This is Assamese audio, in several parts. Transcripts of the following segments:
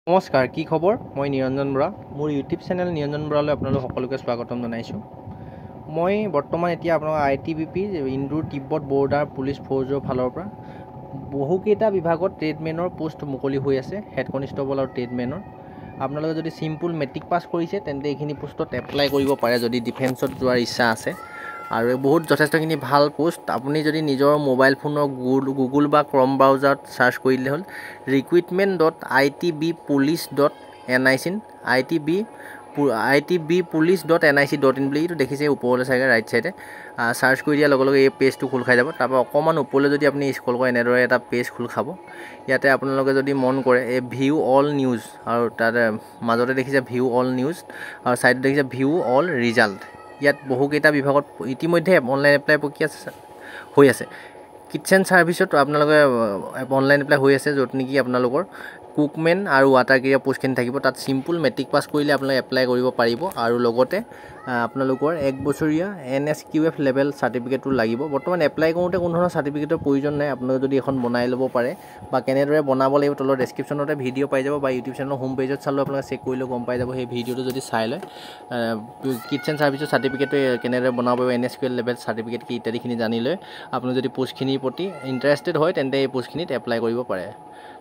নমস্কাৰ, কি খবৰ? মই নিৰঞ্জন বৰা। মোৰ ইউটিউব চেনেল নিৰঞ্জন বৰালৈ আপোনালোক সকলোকে স্বাগতম জনাইছোঁ। মই বৰ্তমান এতিয়া আপোনালোকৰ ITBP Indo Tibetan border police ফ'ৰ্চৰ ফালৰ পৰা বহুকেইটা বিভাগত ট্ৰেডমেনৰ পোষ্ট মুকলি হৈ আছে, হেড কনষ্টেবল আৰু ট্ৰেডমেনৰ। আপোনালোকে যদি চিম্পুল মেট্ৰিক পাছ কৰিছে তেন্তে এইখিনি পোষ্টত এপ্লাই কৰিব পাৰে যদি ডিফেন্সত যোৱাৰ ইচ্ছা আছে। আৰু বহুত যথেষ্টখিনি ভাল পোষ্ট। আপুনি যদি নিজৰ মোবাইল ফোনৰ গুগল বা ক্ৰম ব্ৰাউজাৰত চাৰ্চ কৰি দিলে হ'ল recruitment.itbpolice.nic itbpolice.nic.in বুলি এইটো দেখিছে ওপৰলৈ চাগে ৰাইট চাইডে চাৰ্চ কৰি দিয়াৰ লগে লগে এই পেজটো খোল খাই যাব। তাৰপৰা অকণমান ওপৰলৈ যদি আপুনি স্ক্ৰল কৰে এনেদৰে এটা পেজ খোল খাব। ইয়াতে আপোনালোকে যদি মন কৰে এই ভিউ অল নিউজ আৰু তাতে মাজতে দেখিছে ভিউ অল নিউজ আৰু ছাইডত দেখিছে ভিউ অল ৰিজাল্ট। ইয়াত বহুকেইটা বিভাগত ইতিমধ্যে অনলাইন এপ্লাই প্ৰক্ৰিয়া হৈ আছে। কিটচেন ছাৰ্ভিচত আপোনালোকে অনলাইন এপ্লাই হৈ আছে, য'ত নেকি আপোনালোকৰ কুকমেন আৰু ৱাটাৰ কেৰিয়াৰ পোষ্টখিনি থাকিব। তাত চিম্পুল মেট্ৰিক পাছ কৰিলে আপোনালোকে এপ্লাই কৰিব পাৰিব আৰু লগতে আপোনালোকৰ 1 বছৰীয়া NSQF লেভেল চাৰ্টিফিকেটটো লাগিব। বৰ্তমান এপ্লাই কৰোঁতে কোনো ধৰণৰ চাৰ্টিফিকেটৰ প্ৰয়োজন নাই। আপোনালোকে যদি এখন বনাই ল'ব পাৰে বা কেনেদৰে বনাব লাগিব তলৰ ডেছক্ৰিপশ্যনতে ভিডিঅ' পাই যাব বা ইউটিউব চেনেলৰ হোম পেজত চালেও আপোনালোকে চেক কৰিলেও গম পাই যাব। সেই ভিডিঅ'টো যদি চাই লয় কিটচেন ছাৰ্ভিচৰ চাৰ্টিফিকেটটো কেনেদৰে বনাব পাৰিব, NSQF লেভেল চাৰ্টিফিকেট কি ইত্যাদিখিনি জানি লৈ আপুনি যদি পোষ্টখিনিৰ প্ৰতি ইণ্টাৰেষ্টেড হয় তেন্তে এই পোষ্টখিনিত এপ্লাই কৰিব পাৰে।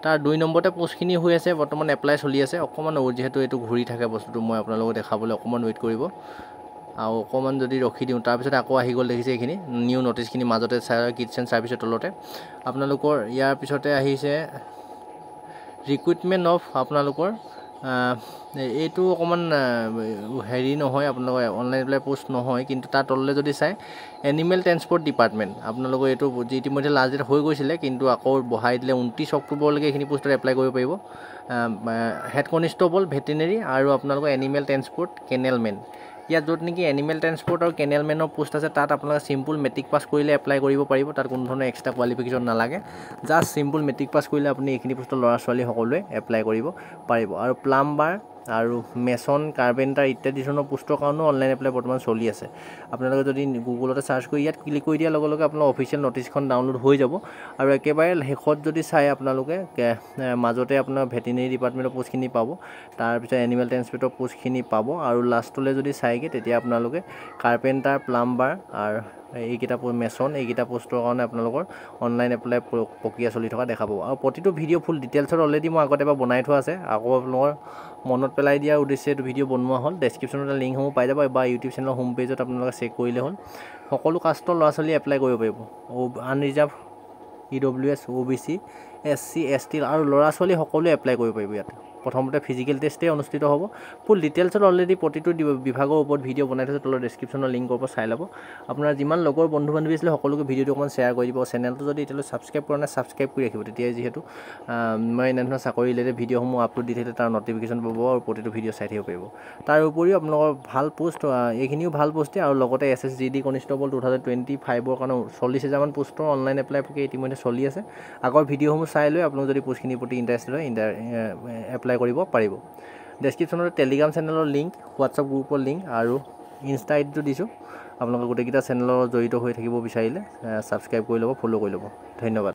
তাৰ 2 নম্বৰতে পোষ্টখিনি হৈ আছে, বৰ্তমান এপ্লাই চলি আছে। অকণমান যিহেতু এইটো ঘূৰি থাকে বস্তুটো মই আপোনালোকক দেখাবলৈ অকণমান ৱেইট কৰিব আৰু অকণমান যদি ৰখি দিওঁ তাৰপিছত আকৌ আহি গ'ল দেখিছে এইখিনি নিউ নটিচখিনি মাজতে কিটচেন ছাৰ্ভিচৰ তলতে আপোনালোকৰ ইয়াৰ পিছতে আহিছে ৰিক্ৰুইটমেণ্ট অফ আপোনালোকৰ এইটো অকণমান হেৰি নহয়, আপোনালোকৰ অনলাইন এপ্লাই পোষ্ট নহয়, কিন্তু তাৰ তললৈ যদি চাই এনিমেল ট্ৰেন্সপৰ্ট ডিপাৰ্টমেণ্ট আপোনালোকৰ এইটো ইতিমধ্যে লাষ্ট ডেট হৈ গৈছিলে কিন্তু আকৌ বঢ়াই দিলে 29 অক্টোবৰলৈকে এইখিনি পোষ্টত এপ্লাই কৰিব পাৰিব। হেড কনষ্টেবল ভেটেনেৰী আৰু আপোনালোকৰ এনিমেল ট্ৰেন্সপৰ্ট কেনেলমেন। ইয়াত য'ত নেকি এনিমেল ট্ৰেন্সপৰ্ট আৰু কেনেলমেনৰ পোষ্ট আছে তাত আপোনালোকে চিম্পুল মেট্ৰিক পাছ কৰিলে এপ্লাই কৰিব পাৰিব। তাত কোনো ধৰণৰ এক্সট্ৰা কোৱালিফিকেশ্যন নালাগে, জাষ্ট চিম্পুল মেট্ৰিক পাছ কৰিলে আপুনি এইখিনি পোষ্টৰ ল'ৰা ছোৱালী সকলোৱে এপ্লাই কৰিব পাৰিব। আৰু প্লাম্বাৰ আৰু মেছন কাৰ্পেণ্টাৰ ইত্যাদি ধৰণৰ পোষ্টৰ কাৰণেও অনলাইন এপ্লাই বৰ্তমান চলি আছে। আপোনালোকে যদি গুগলতে চাৰ্চ কৰি ইয়াত ক্লিক কৰি দিয়াৰ লগে লগে আপোনাৰ অফিচিয়েল নটিচখন ডাউনলোড হৈ যাব। আৰু একেবাৰে শেষত যদি চাই আপোনালোকে মাজতে আপোনাৰ ভেটেনেৰী ডিপাৰ্টমেণ্টৰ পোষ্টখিনি পাব, তাৰপিছত এনিমেল ট্ৰেন্সপৰ্টৰ পোষ্টখিনি পাব আৰু লাষ্টলৈ যদি চাইগৈ তেতিয়া আপোনালোকে কাৰ্পেণ্টাৰ প্লাম্বাৰ আৰু এইকেইটা মেছন এইকেইটা পোষ্টৰ কাৰণে আপোনালোকৰ অনলাইন এপ্লাই প্ৰক্ৰিয়া চলি থকা দেখা পাব। আৰু প্ৰতিটো ভিডিঅ' ফুল ডিটেইলছত অলৰেডি মই আগতে এবাৰ বনাই থোৱা আছে, আকৌ আপোনালোকৰ মনত পেলাই দিয়াৰ উদ্দেশ্যে এইটো ভিডিঅ' বনোৱা হ'ল। ডেছক্ৰিপশ্যনত লিংকসমূহ পাই যাব বা ইউটিউব চেনেলৰ হোম পেজত আপোনালোকে চেক কৰিলে হ'ল। সকলো কাষ্টৰ ল'ৰা ছোৱালী এপ্লাই কৰিব পাৰিব। Unreserved EWS OBC SC ST আৰু ল'ৰা ছোৱালী সকলোৱে এপ্লাই কৰিব পাৰিব। ইয়াত প্ৰথমতে ফিজিকেল টেষ্টেই অনুষ্ঠিত হ'ব। ফুল ডিটেইলছত অলৰেডি প্ৰতিটো বিভাগৰ ওপৰত ভিডিঅ' বনাই থৈছে, তলৰ ডেছক্ৰিপশ্যনৰ লিংকৰ পৰা চাই ল'ব। আপোনাৰ যিমান লগৰ বন্ধু বান্ধৱী আছিলে সকলোকে ভিডিঅ'টো অকণমান শ্বেয়াৰ কৰি দিব। চেনেলটো যদি এতিয়ালৈ ছাবস্ক্ৰাইব কৰা নাই ছাবস্ক্ৰাইব কৰি ৰাখিব, তেতিয়াই যিহেতু মই এনেধৰণৰ চাকৰি ৰিলেটেড ভিডিঅ'সমূহ আপলোড দি থাকিলে তাৰ নটিফিকেশ্যন পাব আৰু প্ৰতিটো ভিডিঅ' চাই থাকিব পাৰিব। তাৰ উপৰিও আপোনালোকৰ ভাল পোষ্ট এইখিনিও ভাল পোষ্টেই আৰু লগতে SSGD কনষ্টেবল 2025ৰ কাৰণে 40,000মান পোষ্টৰ অনলাইন এপ্লাই প্ৰক্ৰিয়া ইতিমধ্যে চলি আছে। আগৰ ভিডিঅ'সমূহ চাই লৈ আপোনালোক যদি পোষ্টখিনিৰ প্ৰতি ইণ্টাৰেষ্টেড হয় এপ্লাই কৰিব পাৰিব। ডেছক্ৰিপশ্যনত টেলিগ্ৰাম চেনেলৰ লিংক, হোৱাটছআপ গ্ৰুপৰ লিংক আৰু ইনষ্টা আইডিটো দিছোঁ। আপোনালোকে গোটেইকেইটা চেনেলৰ জড়িত হৈ থাকিব বিচাৰিলে ছাবস্ক্ৰাইব কৰি ল'ব, ফ'ল' কৰি ল'ব। ধন্যবাদ।